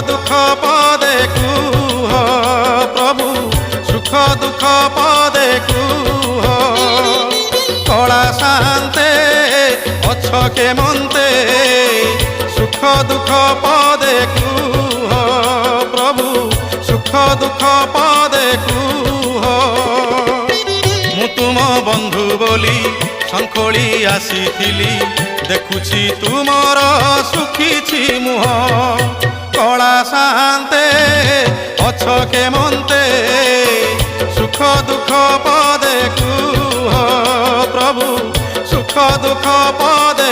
দুঃখ পদে কুহ প্রভু সুখ দুঃখ পদে কুহ কলা শান্তে অছ কেমন্তে সুখ দুঃখ পদে কুহ প্রভু সুখ দুঃখ পদে কুহ মু তুম বন্ধু বলি শঙ্খলি আসিছিলি দেখুছি তুমর সুখিছি মুহ কলা শান্তে অছ কেমন্তে সুখ দুঃখ পদে কুহ প্রভু সুখ দুঃখ পদে